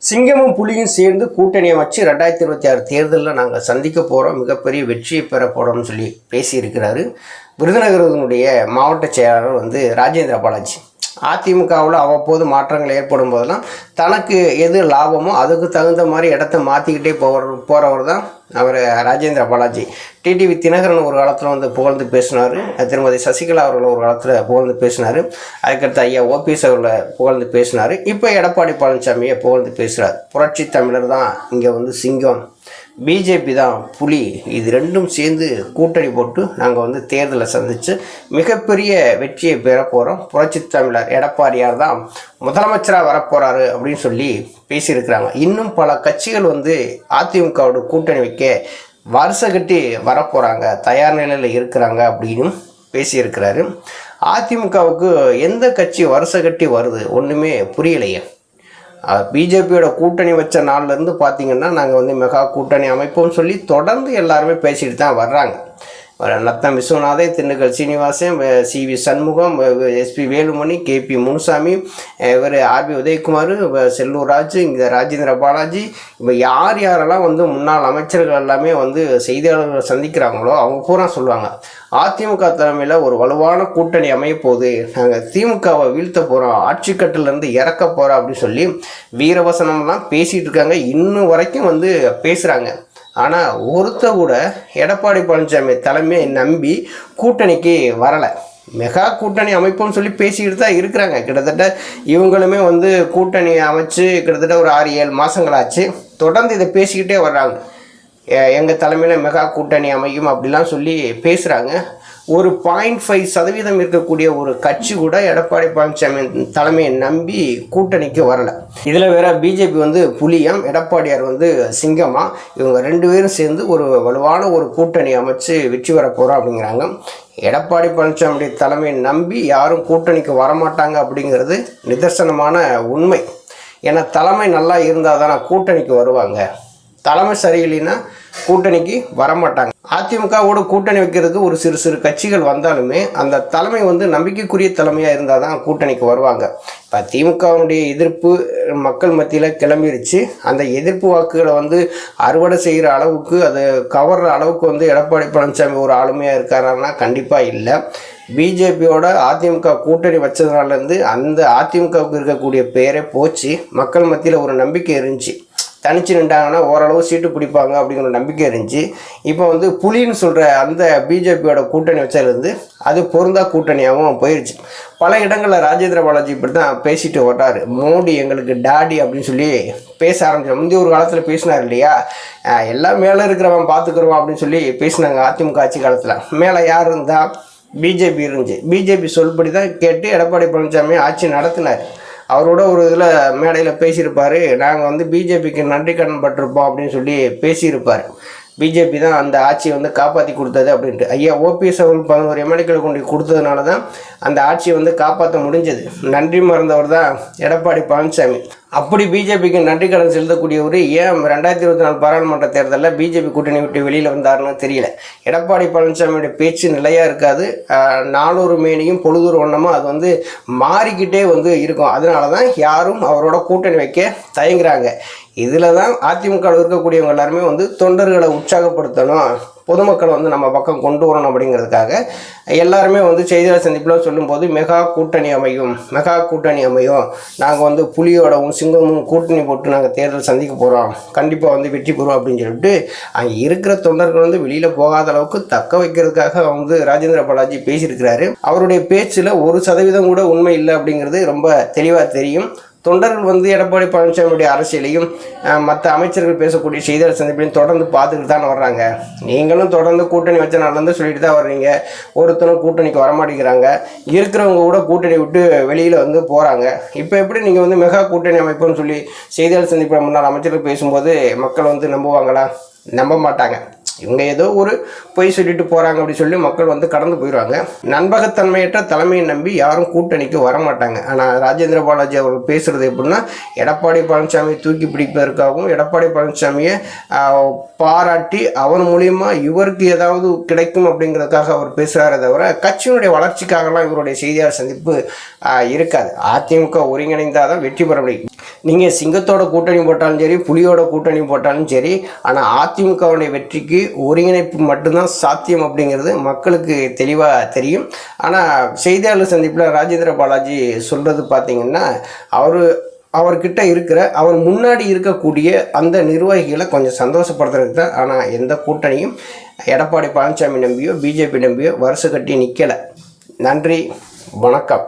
சிங்கமும் புலியும் சேர்ந்து கூட்டணியை வச்சு 2026 தேர்தலில் நாங்கள் சந்திக்க போகிறோம், மிகப்பெரிய வெற்றியை பெற போகிறோம்னு சொல்லி பேசியிருக்கிறாரு விருதுநகரனுடைய மாவட்ட செயலாளர் ராஜேந்திர பாலாஜி. அதிமுகவில் அவ்வப்போது மாற்றங்கள் ஏற்படும் போதெல்லாம் தனக்கு எது லாபமோ அதுக்கு தகுந்த மாதிரி இடத்த மாற்றிக்கிட்டே போகிறவர் தான் அவர் ராஜேந்திர பாலாஜி. டிடிவி தினகரன் ஒரு காலத்தில் புகழ்ந்து பேசினார், திருமதி சசிகலா அவர்கள் ஒரு காலத்தில் புகழ்ந்து பேசினார், அதுக்கடுத்து ஐயா ஓபிஎஸ் அவர்களை புகழ்ந்து பேசினார். இப்போ எடப்பாடி பழனிசாமியை புகழ்ந்து பேசுகிறார். புரட்சி தமிழர் தான் இங்கே சிங்கம், பிஜேபி தான் புலி, இது ரெண்டும் சேர்ந்து கூட்டணி போட்டு நாங்கள் தேர்தலை சந்தித்து மிகப்பெரிய வெற்றியை பெற போகிறோம். புரட்சி தமிழர் எடப்பாடியார் தான் முதலமைச்சராக வரப்போகிறாரு அப்படின்னு சொல்லி பேசியிருக்கிறாங்க. இன்னும் பல கட்சிகள் அதிமுகவோட கூட்டணி வைக்க வருஷ கட்டி வரப்போகிறாங்க, தயார் நிலையில் இருக்கிறாங்க அப்படின்னு பேசியிருக்கிறாரு. அதிமுகவுக்கு எந்த கட்சி வருஷ கட்டி வருது ஒன்றுமே புரியலையே. பிஜேபியோட கூட்டணி வச்ச நாள்லேருந்து பார்த்திங்கன்னா நாங்கள் மெகா கூட்டணி அமைப்போம்னு சொல்லி தொடர்ந்து எல்லாருமே பேசிட்டு தான் வர்றாங்க. Natham Viswanathan, Dindigul Srinivasan, C V Shanmugam, S P Velumani, K P Munusamy, இவர் ஆர்பி உதயகுமார், செல்லூர் ராஜு, இங்கே ராஜேந்திர பாலாஜி, இப்போ யாரெல்லாம் முன்னாள் அமைச்சர்கள் எல்லாமே செய்தியாளர்களை சந்திக்கிறாங்களோ அவங்க பூரா சொல்லுவாங்க, அதிமுக தலைமையில் ஒரு வலுவான கூட்டணி அமைய போகுது, நாங்கள் திமுகவை வீழ்த்த போகிறோம், ஆட்சி கட்டிலேருந்து இறக்க போகிறோம் அப்படின்னு சொல்லி வீரவசனம்லாம் பேசிகிட்டு இருக்காங்க. இன்னும் வரைக்கும் பேசுகிறாங்க. ஆனால் ஒருத்தர் கூட எடப்பாடி பழனிசாமி தலைமையை நம்பி கூட்டணிக்கு வரலை. மெகா கூட்டணி அமைப்புன்னு சொல்லி பேசிக்கிட்டு தான் இருக்கிறாங்க. கிட்டத்தட்ட இவங்களுமே கூட்டணி அமைச்சு கிட்டத்தட்ட ஒரு 6-7 மாதங்களாச்சு. தொடர்ந்து இதை பேசிக்கிட்டே வர்றாங்க. எங்கள் தலைமையில் மெகா கூட்டணி அமைக்கும் அப்படிலாம் சொல்லி பேசுகிறாங்க. ஒரு 0.5% இருக்கக்கூடிய ஒரு கட்சி கூட எடப்பாடி பழனிசாமி தலைமையை நம்பி கூட்டணிக்கு வரலை. இதில் வேற பிஜேபி புலியாம், எடப்பாடியார் சிங்கமா, இவங்க 2 பேரும் சேர்ந்து ஒரு வலுவான ஒரு கூட்டணி அமைச்சு வெற்றி வர போகிறோம் அப்படிங்கிறாங்க. எடப்பாடி பழனிசாமியுடைய தலைமையை நம்பி யாரும் கூட்டணிக்கு வரமாட்டாங்க அப்படிங்கிறது நிதர்சனமான உண்மை. ஏன்னா தலைமை நல்லா இருந்தால் தானே கூட்டணிக்கு வருவாங்க. தலைமை சரியில்லைன்னா கூட்டணிக்கு வரமாட்டாங்க. அதிமுகவோட கூட்டணி வைக்கிறதுக்கு ஒரு சிறு கட்சிகள் வந்தாலுமே அந்த தலைமை நம்பிக்கைக்குரிய தலைமையாக இருந்தால் தான் கூட்டணிக்கு வருவாங்க. இப்போ திமுகவுடைய எதிர்ப்பு மக்கள் மத்தியில் கிளம்பிருச்சு. அந்த எதிர்ப்பு வாக்குகளை அறுவடை செய்கிற அளவுக்கு, அதை கவர்ற அளவுக்கு எடப்பாடி பழனிசாமி ஒரு ஆளுமையாக இருக்காருன்னா கண்டிப்பாக இல்லை. பிஜேபியோட அதிமுக கூட்டணி வச்சதுனாலேருந்து அந்த அதிமுகவுக்கு இருக்கக்கூடிய பேரே போச்சு. மக்கள் மத்தியில் ஒரு நம்பிக்கை இருந்துச்சு, தனிச்சு நின்றாங்கன்னா ஓரளவு சீட்டு பிடிப்பாங்க அப்படிங்கிற நம்பிக்கை இருந்துச்சு. இப்போ புலின்னு சொல்கிற அந்த பிஜேபியோட கூட்டணி வச்சதுலேருந்து அது பொருந்தா கூட்டணியாகவும் போயிடுச்சு. பல இடங்களில் ராஜேந்திர பாலாஜி இப்படி தான் பேசிட்டு வர்றாரு. மோடி எங்களுக்கு டாடி அப்படின்னு சொல்லி பேச ஆரம்பிச்சார். முந்தைய ஒரு காலத்தில் பேசினார் இல்லையா, எல்லாம் மேலே இருக்கிறவன் பார்த்துக்குறோம் அப்படின்னு சொல்லி பேசினாங்க. அதிமுக ஆட்சி காலத்தில் மேலே யார் இருந்தால் பிஜேபி இருந்துச்சு. பிஜேபி சொல்படி தான் கேட்டு எடப்பாடி பழனிசாமி ஆட்சி நடத்தினார். அவரோட ஒரு இதில் மேடையில் பேசியிருப்பார், நாங்கள் பிஜேபிக்கு நன்றி கடன் பட்டிருப்போம் அப்படின்னு சொல்லி பேசியிருப்பார். பிஜேபி தான் அந்த ஆட்சியை காப்பாற்றி கொடுத்தது அப்படின்ட்டு. ஐயா ஓபிஎஸ் அவர்கள் 11 எம்எல்ஏக்களை கொண்டு கொடுத்ததுனால தான் அந்த ஆட்சியை காப்பாற்ற முடிஞ்சது. நன்றி மறந்தவர் தான் எடப்பாடி பழனிசாமி. அப்படி பிஜேபிக்கு நன்றி கடன் செலுத்தக்கூடியவர் ஏன் 2024 பாராளுமன்ற தேர்தலில் பிஜேபி கூட்டணி விட்டு வெளியில் வந்தாருன்னு தெரியல. எடப்பாடி பழனிசாமியோட பேச்சு நிலையாக இருக்காது. நாளொரு மேனியும் பொழுதொரு ஒன்றமும் அது மாறிக்கிட்டே இருக்கும். அதனால தான் யாரும் அவரோட கூட்டணி வைக்க தயங்குறாங்க. இதில் தான் அதிமுக இருக்கக்கூடியவங்க எல்லாருமே தொண்டர்களை உற்சாகப்படுத்தணும், பொதுமக்களை நம்ம பக்கம் கொண்டு வரணும் அப்படிங்கிறதுக்காக எல்லாருமே செய்தியாளர் சந்திப்பில் சொல்லும்போது மெகா கூட்டணி அமையும், மெகா கூட்டணி அமையும், நாங்கள் புலியோடவும் சிங்கமும் கூட்டணி போட்டு நாங்கள் தேர்தல் சந்திக்க போகிறோம், கண்டிப்பாக வெற்றி பெறுவோம் அப்படின்னு சொல்லிட்டு அங்கே இருக்கிற தொண்டர்கள் வெளியில் போகாத அளவுக்கு தக்க வைக்கிறதுக்காக ராஜேந்திர பாலாஜி பேசியிருக்கிறாரு. அவருடைய பேச்சில் 1% கூட உண்மை இல்லை அப்படிங்கிறது ரொம்ப தெளிவாக தெரியும். தொண்டர்கள் எடப்பாடி பழனிசாமியுடைய அரசியலையும் மற்ற அமைச்சர்கள் பேசக்கூடிய செய்தியாளர் சந்திப்பையும் தொடர்ந்து பார்த்துக்கிட்டு தான் வர்றாங்க. நீங்களும் தொடர்ந்து கூட்டணி வச்ச நாள்லேருந்து சொல்லிட்டு தான் வர்றீங்க. ஒருத்தரும் கூட்டணிக்கு வரமாட்டேங்கிறாங்க, இருக்கிறவங்க கூட கூட்டணி விட்டு வெளியில் போகிறாங்க. இப்போ எப்படி நீங்கள் மெகா கூட்டணி அமைப்புன்னு சொல்லி செய்தியாளர் சந்திப்பில் முன்னாள் அமைச்சர்கள் பேசும்போது மக்கள் நம்புவாங்களா? நம்ப மாட்டாங்க. இவங்க ஏதோ ஒரு பொய் சொல்லிட்டு போகிறாங்க அப்படி சொல்லி மக்கள் வந்து கடந்து போயிடுவாங்க. நண்பகத்தன்மையற்ற தலைமையை நம்பி யாரும் கூட்டணிக்கு வரமாட்டாங்க. ஆனால் ராஜேந்திர பாலாஜி அவர்கள் பேசுகிறது எப்படின்னா, எடப்பாடி பழனிசாமியை தூக்கி பிடிப்பதற்காகவும் எடப்பாடி பழனிசாமியை பாராட்டி அவன் மூலியமாக இவருக்கு ஏதாவது கிடைக்கும் அப்படிங்கிறதுக்காக அவர் பேசுகிறாரே தவிர கட்சியினுடைய வளர்ச்சிக்காகலாம் இவருடைய செய்தியாளர் சந்திப்பு இருக்காது. அதிமுக ஒருங்கிணைந்தால் தான் வெற்றி பெற முடியும். நீங்கள் சிங்கத்தோட கூட்டணி போட்டாலும் சரி, புலியோட கூட்டணி போட்டாலும் சரி, ஆனால் அதிமுகவுடைய வெற்றிக்கு ஒருங்கிணைப்பு மட்டும்தான் சாத்தியம் அப்படிங்கிறது மக்களுக்கு தெளிவாக தெரியும். ஆனால் செய்தியாளர் சந்திப்பில் ராஜேந்திர பாலாஜி சொல்கிறது பார்த்திங்கன்னா, அவர்கிட்ட இருக்கிற அவர் முன்னாடி இருக்கக்கூடிய அந்த நிர்வாகிகளை கொஞ்சம் சந்தோஷப்படுத்துறதுக்கு தான். ஆனால் எந்த கூட்டணியும் எடப்பாடி பழனிசாமி நம்பியோ பிஜேபி நம்பியோ வருஷ கட்டி நிற்கலை. நன்றி, வணக்கம்.